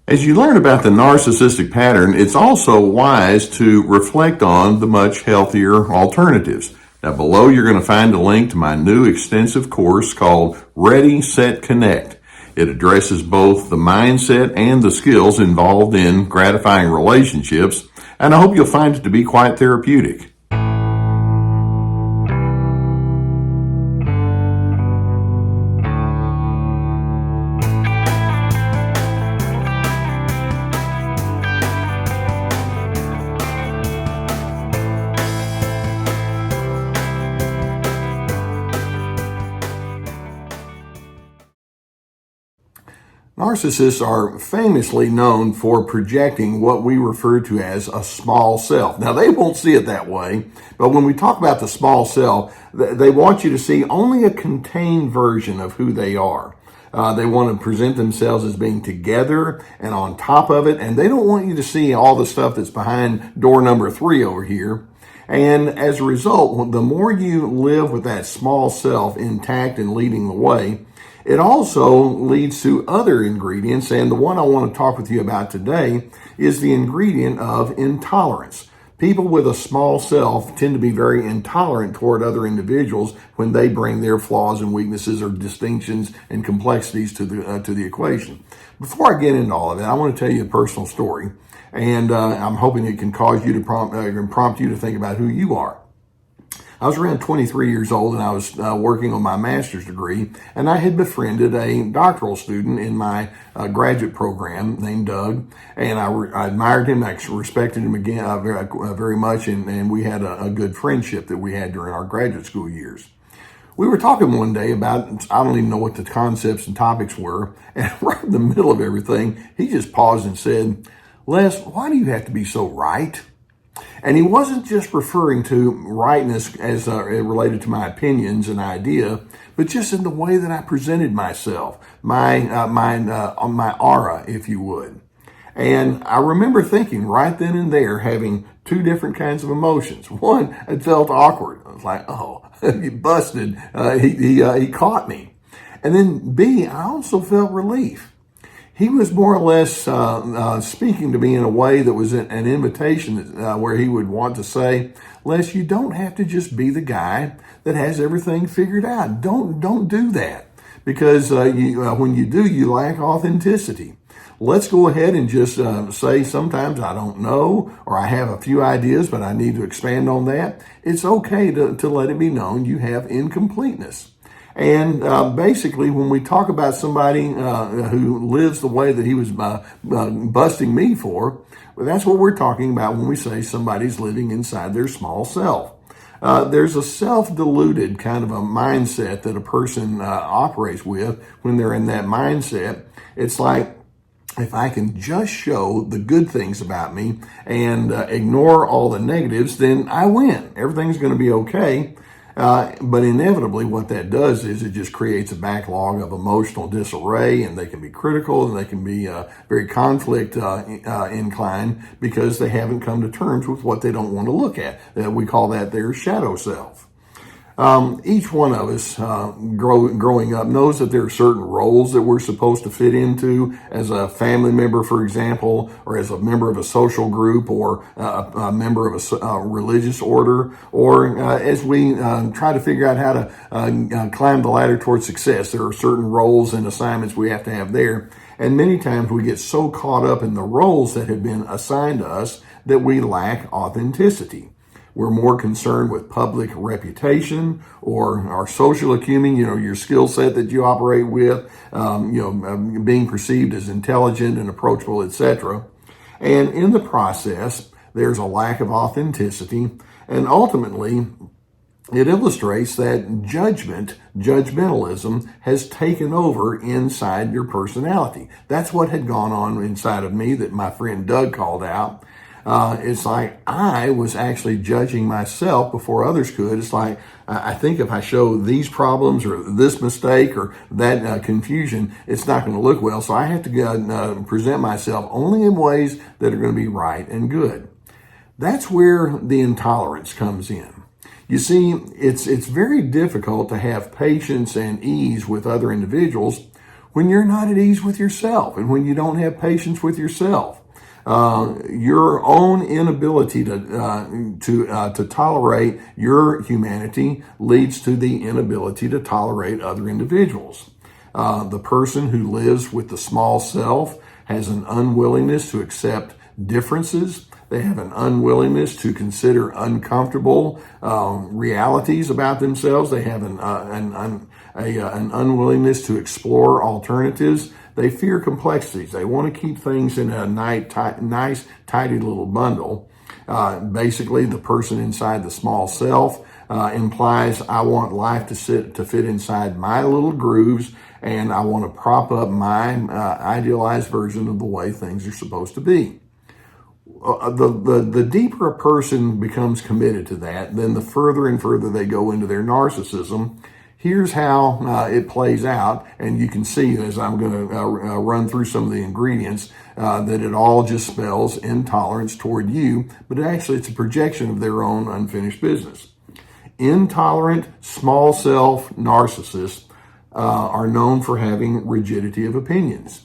As you learn about the narcissistic pattern, it's also wise to reflect on the much healthier alternatives. Now, below you're going to find a link to my new extensive course called Ready, Set, Connect. It addresses both the mindset and the skills involved in gratifying relationships, and I hope you'll find it to be quite therapeutic. Narcissists are famously known for projecting what we refer to as a small self. Now, they won't see it that way, but when we talk about the small self, they want you to see only a contained version of who they are. They want to present themselves as being together and on top of it, and they don't want you to see all the stuff that's behind door number 3 over here. And as a result, the more you live with that small self intact and leading the way, it also leads to other ingredients, and the one I want to talk with you about today is the ingredient of intolerance. People with a small self tend to be very intolerant toward other individuals when they bring their flaws and weaknesses or distinctions and complexities to the equation. Before I get into all of that, I want to tell you a personal story, and I'm hoping it can cause you to prompt you to think about who you are. I was around 23 years old, and I was working on my master's degree, and I had befriended a doctoral student in my graduate program named Doug, and I admired him, I respected him again very much, and we had a good friendship that we had during our graduate school years. We were talking one day about, I don't even know what the concepts and topics were, and right in the middle of everything, he just paused and said, "Les, why do you have to be so right?" And he wasn't just referring to rightness as related to my opinions and idea, but just in the way that I presented myself, my aura, if you would. And I remember thinking right then and there, having two different kinds of emotions. One, it felt awkward. I was like, "Oh, you busted. He caught me." And then B, I also felt relief. He was more or less speaking to me in a way that was an invitation where he would want to say, "Les, you don't have to just be the guy that has everything figured out. Don't do that, because when you do, you lack authenticity. Let's go ahead and just say sometimes I don't know, or I have a few ideas, but I need to expand on that. It's okay to let it be known you have incompleteness." And basically, when we talk about somebody who lives the way that he was busting me for, well, that's what we're talking about when we say somebody's living inside their small self. There's a self-deluded kind of a mindset that a person operates with when they're in that mindset. It's like, if I can just show the good things about me and ignore all the negatives, then I win. Everything's going to be okay. But inevitably what that does is it just creates a backlog of emotional disarray, and they can be critical, and they can be very conflict inclined because they haven't come to terms with what they don't want to look at. We call that their shadow self. Each one of us growing up knows that there are certain roles that we're supposed to fit into as a family member, for example, or as a member of a social group, or a member of a religious order, or as we try to figure out how to climb the ladder towards success. There are certain roles and assignments we have to have there. And many times we get so caught up in the roles that have been assigned to us that we lack authenticity. We're more concerned with public reputation or our social acumen, your skill set that you operate with, being perceived as intelligent and approachable, etc. And in the process, there's a lack of authenticity, and ultimately, it illustrates that judgmentalism has taken over inside your personality. That's what had gone on inside of me that my friend Doug called out. It's like I was actually judging myself before others could. It's like, I think if I show these problems or this mistake or that confusion, it's not going to look well. So I have to present myself only in ways that are going to be right and good. That's where the intolerance comes in. You see, it's very difficult to have patience and ease with other individuals when you're not at ease with yourself and when you don't have patience with yourself. Your own inability to tolerate your humanity leads to the inability to tolerate other individuals. The person who lives with the small self has an unwillingness to accept differences. They have an unwillingness to consider uncomfortable realities about themselves. They have an unwillingness to explore alternatives. They fear complexities. They want to keep things in a nice, tidy little bundle. Basically, the person inside the small self implies, I want life to fit inside my little grooves, and I want to prop up my idealized version of the way things are supposed to be. The deeper a person becomes committed to that, then the further and further they go into their narcissism. Here's how it plays out, and you can see as I'm going to run through some of the ingredients that it all just spells intolerance toward you, but actually it's a projection of their own unfinished business. Intolerant, small self narcissists are known for having rigidity of opinions.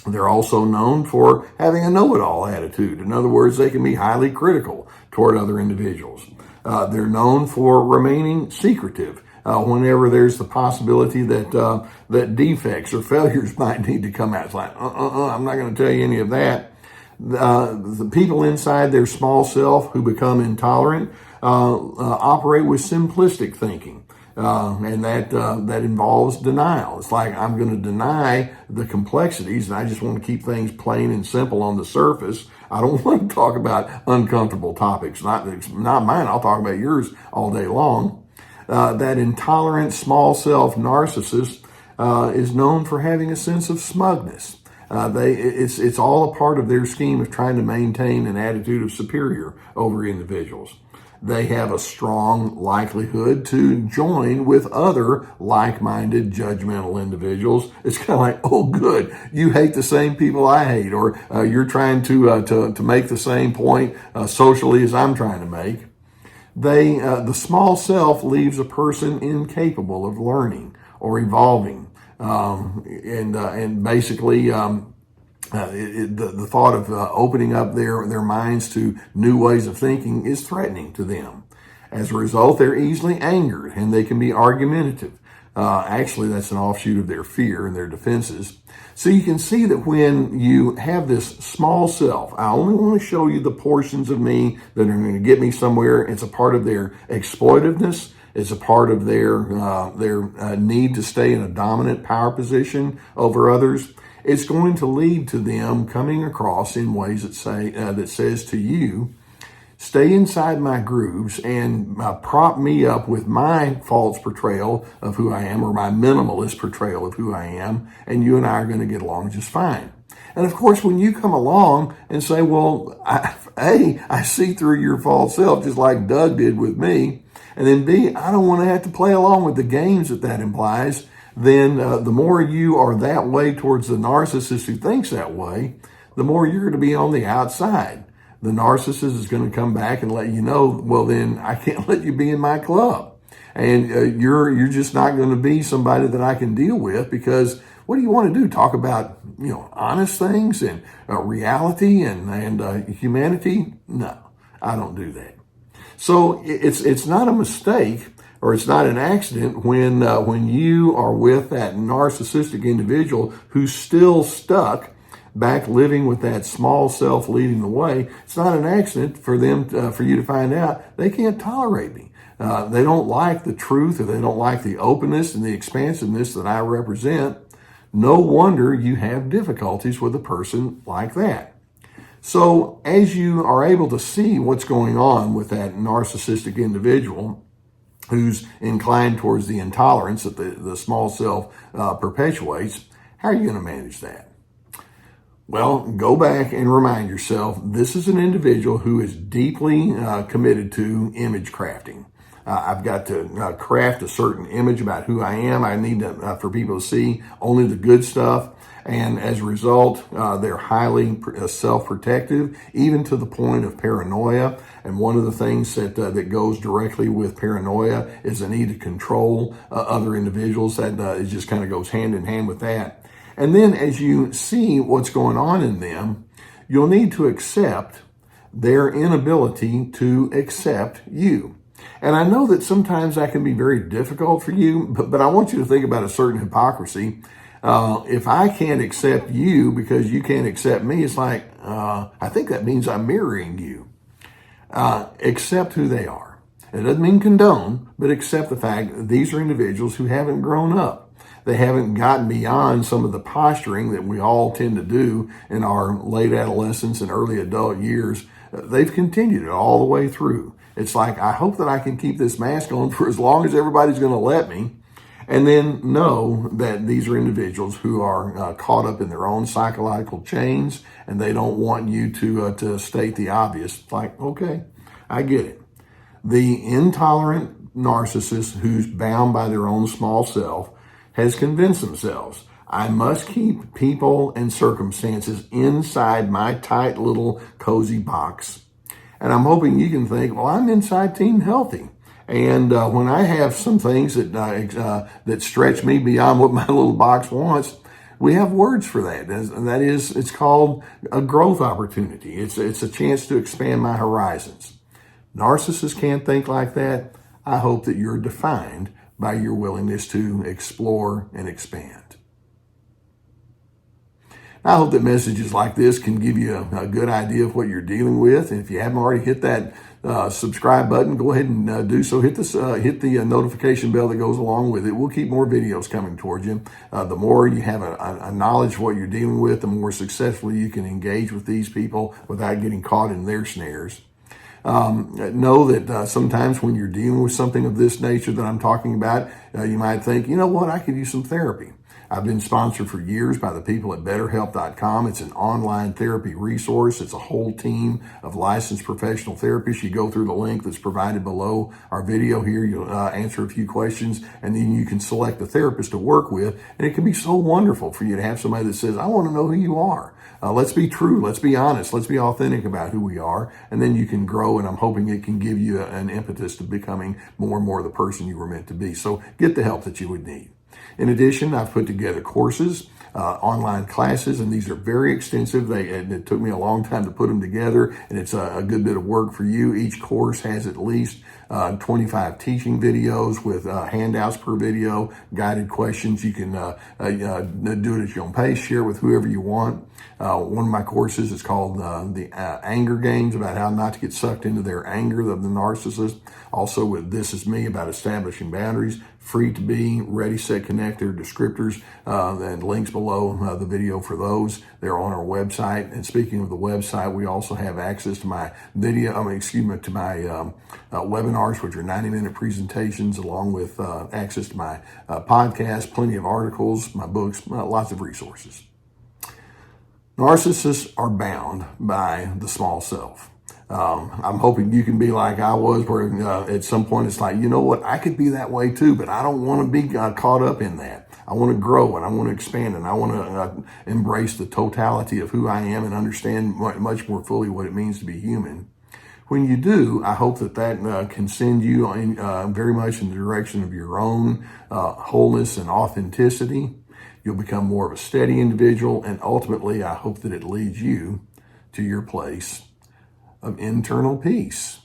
They're also known for having a know-it-all attitude. In other words, they can be highly critical toward other individuals. They're known for remaining secretive whenever there's the possibility that defects or failures might need to come out. It's like, I'm not going to tell you any of that. The people inside their small self who become intolerant operate with simplistic thinking. And that involves denial. It's like, I'm going to deny the complexities, and I just want to keep things plain and simple on the surface. I don't want to talk about uncomfortable topics. Not mine. I'll talk about yours all day long. That intolerant small self narcissist is known for having a sense of smugness. It's all a part of their scheme of trying to maintain an attitude of superior over individuals. They have a strong likelihood to join with other like-minded, judgmental individuals. It's kind of like, oh, good, you hate the same people I hate, or you're trying to make the same point socially as I'm trying to make. The small self leaves a person incapable of learning or evolving, and basically. The thought of opening up their minds to new ways of thinking is threatening to them. As a result, they're easily angered and they can be argumentative. Actually, that's an offshoot of their fear and their defenses. So you can see that when you have this small self, I only want to show you the portions of me that are going to get me somewhere. It's a part of their exploitiveness. It's a part of their need to stay in a dominant power position over others. It's going to lead to them coming across in ways that says to you, stay inside my grooves and prop me up with my false portrayal of who I am, or my minimalist portrayal of who I am, and you and I are going to get along just fine. And of course, when you come along and say, well, I see through your false self just like Doug did with me, and then B, I don't want to have to play along with the games that implies, then the more you are that way towards the narcissist who thinks that way, the more you're going to be on the outside. The narcissist is going to come back and let you know, well, then I can't let you be in my club. And you're just not going to be somebody that I can deal with, because what do you want to do? Talk about, honest things and reality and humanity? No, I don't do that. So it's not a mistake, or it's not an accident when you are with that narcissistic individual who's still stuck back living with that small self leading the way. It's not an accident for them for you to find out they can't tolerate me. They don't like the truth, or they don't like the openness and the expansiveness that I represent. No wonder you have difficulties with a person like that. So as you are able to see what's going on with that narcissistic individual who's inclined towards the intolerance that the small self perpetuates, how are you going to manage that? Well, go back and remind yourself, this is an individual who is deeply committed to image crafting. I've got to craft a certain image about who I am. I need for people to see only the good stuff. And as a result, they're highly self-protective, even to the point of paranoia. And one of the things that goes directly with paranoia is the need to control other individuals. That it just kind of goes hand in hand with that. And then as you see what's going on in them, you'll need to accept their inability to accept you. And I know that sometimes that can be very difficult for you, but I want you to think about a certain hypocrisy. If I can't accept you because you can't accept me, it's like, I think that means I'm mirroring you. Accept who they are. It doesn't mean condone, but accept the fact that these are individuals who haven't grown up. They haven't gotten beyond some of the posturing that we all tend to do in our late adolescence and early adult years. They've continued it all the way through. It's like, I hope that I can keep this mask on for as long as everybody's going to let me. And then know that these are individuals who are caught up in their own psychological chains, and they don't want you to state the obvious. It's like, okay, I get it. The intolerant narcissist who's bound by their own small self has convinced themselves, I must keep people and circumstances inside my tight little cozy box. And I'm hoping you can think, well, I'm inside Team Healthy. And when I have some things that stretch me beyond what my little box wants, we have words for that. And that is, it's called a growth opportunity. It's a chance to expand my horizons. Narcissists can't think like that. I hope that you're defined by your willingness to explore and expand. I hope that messages like this can give you a good idea of what you're dealing with. And if you haven't already hit that subscribe button, go ahead and do so. Hit the notification bell that goes along with it. We'll keep more videos coming towards you. The more you have a knowledge of what you're dealing with, the more successfully you can engage with these people without getting caught in their snares. Know that sometimes when you're dealing with something of this nature that I'm talking about, you might think, you know what, I could use some therapy. I've been sponsored for years by the people at BetterHelp.com. It's an online therapy resource. It's a whole team of licensed professional therapists. You go through the link that's provided below our video here. You'll answer a few questions, and then you can select a therapist to work with. And it can be so wonderful for you to have somebody that says, I want to know who you are. Let's be true. Let's be honest. Let's be authentic about who we are. And then you can grow, and I'm hoping it can give you an impetus to becoming more and more the person you were meant to be. So get the help that you would need. In addition, I've put together courses, online classes, and these are very extensive. It took me a long time to put them together, and it's a good bit of work for you. Each course has at least 25 teaching videos with handouts per video, guided questions. You can do it at your own pace, share with whoever you want. One of my courses is called the Anger Games, about how not to get sucked into their anger of the narcissist. Also with This Is Me, about establishing boundaries. Free to be, ready, set, connect, their descriptors, and links below the video for those. They're on our website. And speaking of the website, we also have access to my to my webinars, which are 90-minute presentations, along with access to my podcast, plenty of articles, my books, lots of resources. Narcissists are bound by the small self. I'm hoping you can be like I was, where at some point it's like, you know what, I could be that way too, but I don't want to be caught up in that. I want to grow, and I want to expand, and I want to embrace the totality of who I am and understand much more fully what it means to be human. When you do, I hope that can send you very much in the direction of your own wholeness and authenticity. You'll become more of a steady individual, and ultimately, I hope that it leads you to your place of internal peace.